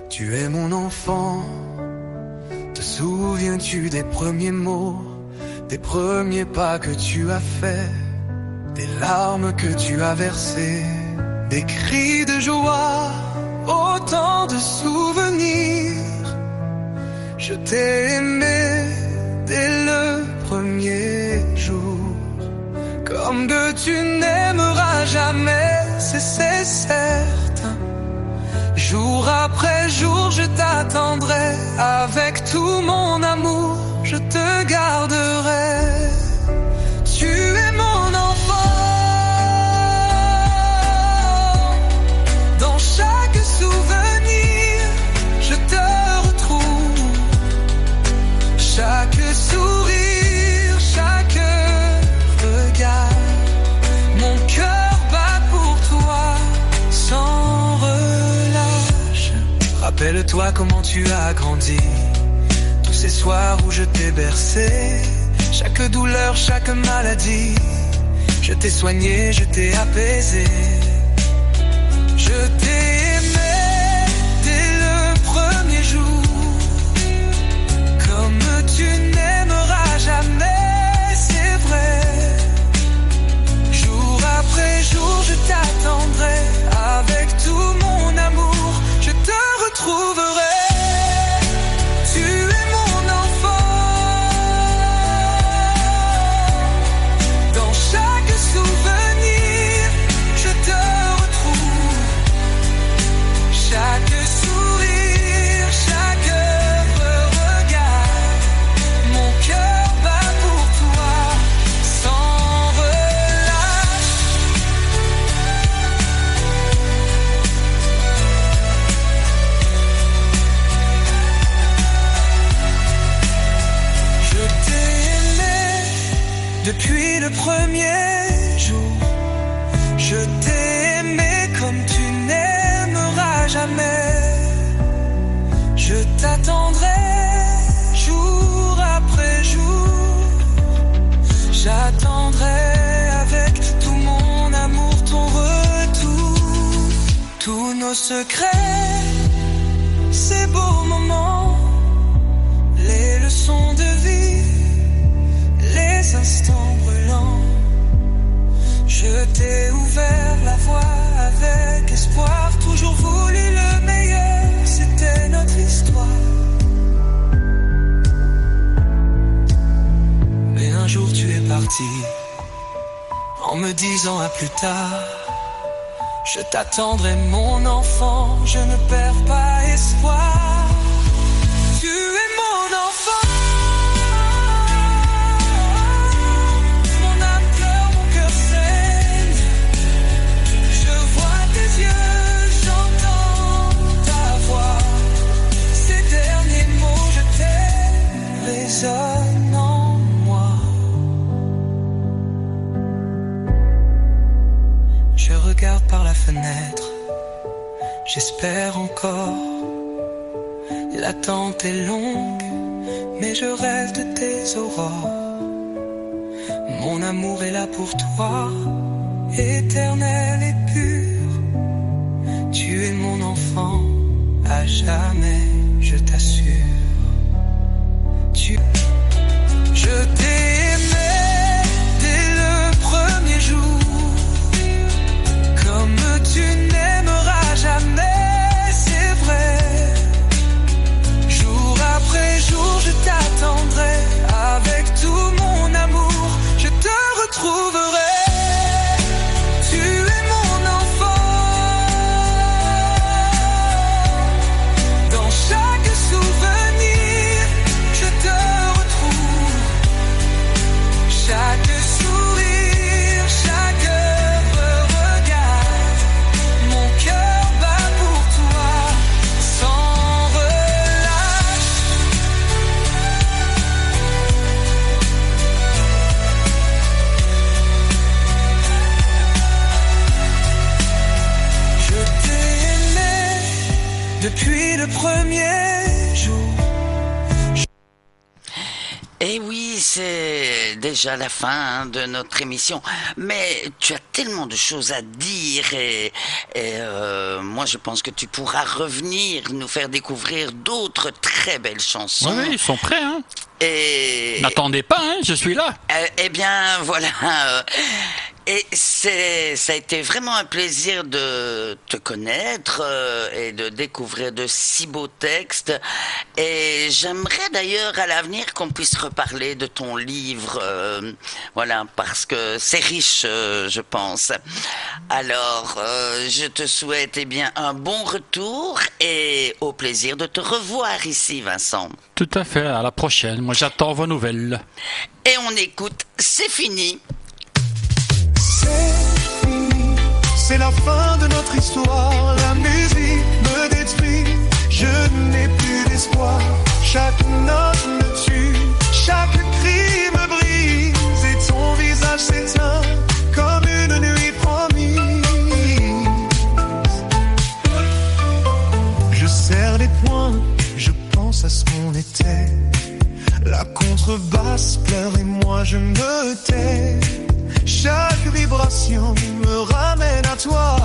Tu es mon enfant, te souviens-tu des premiers mots, des premiers pas que tu as faits, des larmes que tu as versées, des cris de joie, autant de souvenirs. Je t'ai aimé dès le premier jour, comme que tu n'aimeras jamais, c'est certain. Jour après jour, je t'attendrai, avec tout mon amour, je te garderai. Tu es mon enfant, dans chaque souvenir, je te retrouve. Chaque sourire, chaque regard, toi comment tu as grandi. Tous ces soirs où je t'ai bercé, chaque douleur, chaque maladie, je t'ai soigné, je t'ai apaisé. Je t'ai aimé dès le premier jour, comme tu n'aimeras jamais, c'est vrai. Jour après jour, je t'attendrai, avec tout mon amour, je te retrouverai. Tu es mon enfant, dans chaque souvenir, je te retrouve. Chaque sourire, chaque regard, mon cœur bat pour toi, sans relâche. Je t'ai aimé depuis le premier jour. Je t'ai aimé comme tu n'aimeras jamais. Je t'attendrai jour après jour. J'attendrai avec tout mon amour ton retour. Tous nos secrets, ces beaux moments, les leçons de vie, les instants brûlants. Je t'ai ouvert la voie avec espoir, toujours voulu le meilleur, c'était notre histoire. Mais un jour tu es parti, en me disant à plus tard. Je t'attendrai mon enfant, je ne perds pas espoir. Tu es mon enfant. Mon âme pleure, mon cœur saigne. Je vois tes yeux, j'entends ta voix. Ces derniers mots, je t'aime, résonnent en moi. Je regarde par la fenêtre, j'espère encore. L'attente est longue, mais je rêve de tes aurores. Mon amour est là pour toi, éternel et pur. Tu es mon enfant, à jamais, je t'assure. Je t'ai aimé dès le premier jour, comme tu n'aimeras jamais, c'est vrai. Jour après jour, je t'attendrai, avec tout mon amour, je te retrouverai. Tu es mon enfant, dans chaque souvenir, je te retrouve. Chaque sourire, chaque regard, mon cœur bat pour toi, sans relâche. Je t'ai aimé depuis le premier jour. Eh oui, c'est déjà la fin de notre émission, mais tu as tellement de choses à dire et moi je pense que tu pourras revenir nous faire découvrir d'autres très belles chansons. Oui, ils sont prêts, hein. Et N'attendez pas, hein, je suis là. eh bien voilà. Et ça a été vraiment un plaisir de te connaître et de découvrir de si beaux textes. Et j'aimerais d'ailleurs à l'avenir qu'on puisse reparler de ton livre, voilà, parce que c'est riche, je pense. Alors, je te souhaite bien un bon retour et au plaisir de te revoir ici, Vincent. Tout à fait, à la prochaine. Moi, j'attends vos nouvelles. Et on écoute C'est fini. C'est fini, c'est la fin de notre histoire. La musique me détruit, je n'ai plus d'espoir. Chaque note me tue, chaque cri me brise, et ton visage s'éteint comme une nuit promise. Je serre les poings contrebasse pleure et moi je me tais. Chaque vibration me ramène à toi.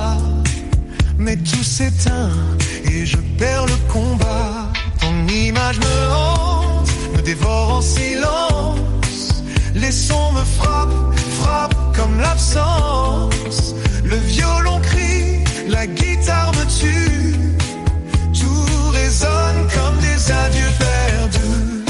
Mais tout s'éteint et je perds le combat. Ton image me hante, me dévore en silence. Les sons me frappent comme l'absence. Le violon crie, la guitare me tue. Tout résonne comme des adieux perdus.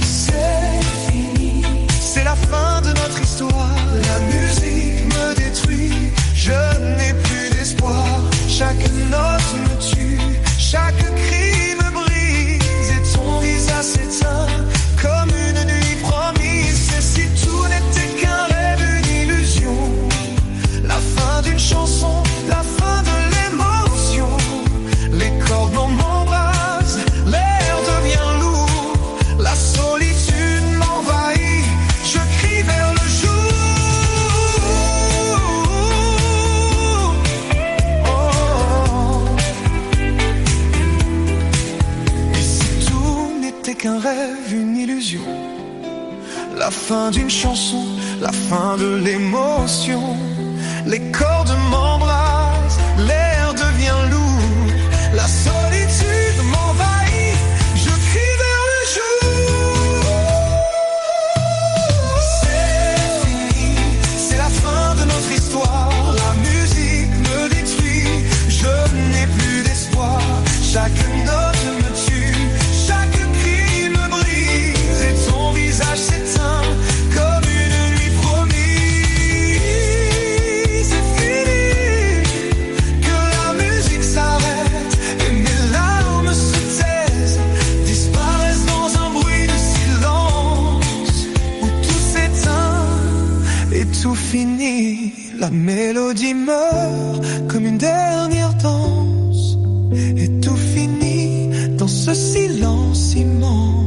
C'est fini, c'est la fin de notre histoire. La musique me détruit, je n'ai plus d'espoir. Chaque note me tue, chaque cri me brise. Et ton visage s'éteint comme une nuit promise. Et si tout n'était qu'un rêve, une illusion, la fin d'une chanson, la fin de l'émotion. Les cordes m'embrasent, l'air devient lourd. La solitude m'envahit, je crie vers le jour. Qu'un rêve, une illusion, la fin d'une chanson, la fin de l'émotion. Les cordes m'embrasent, l'air devient lourd. La solitude m'envahit, je crie vers le jour. C'est fini, c'est la fin de notre histoire. La musique me détruit, je n'ai plus d'espoir. Chaque note me tue, s'éteint comme une nuit promise. C'est fini, que la musique s'arrête et mes larmes se taisent, disparaissent dans un bruit de silence où tout s'éteint et tout finit. La mélodie meurt comme une dernière danse et tout finit dans ce silence immense.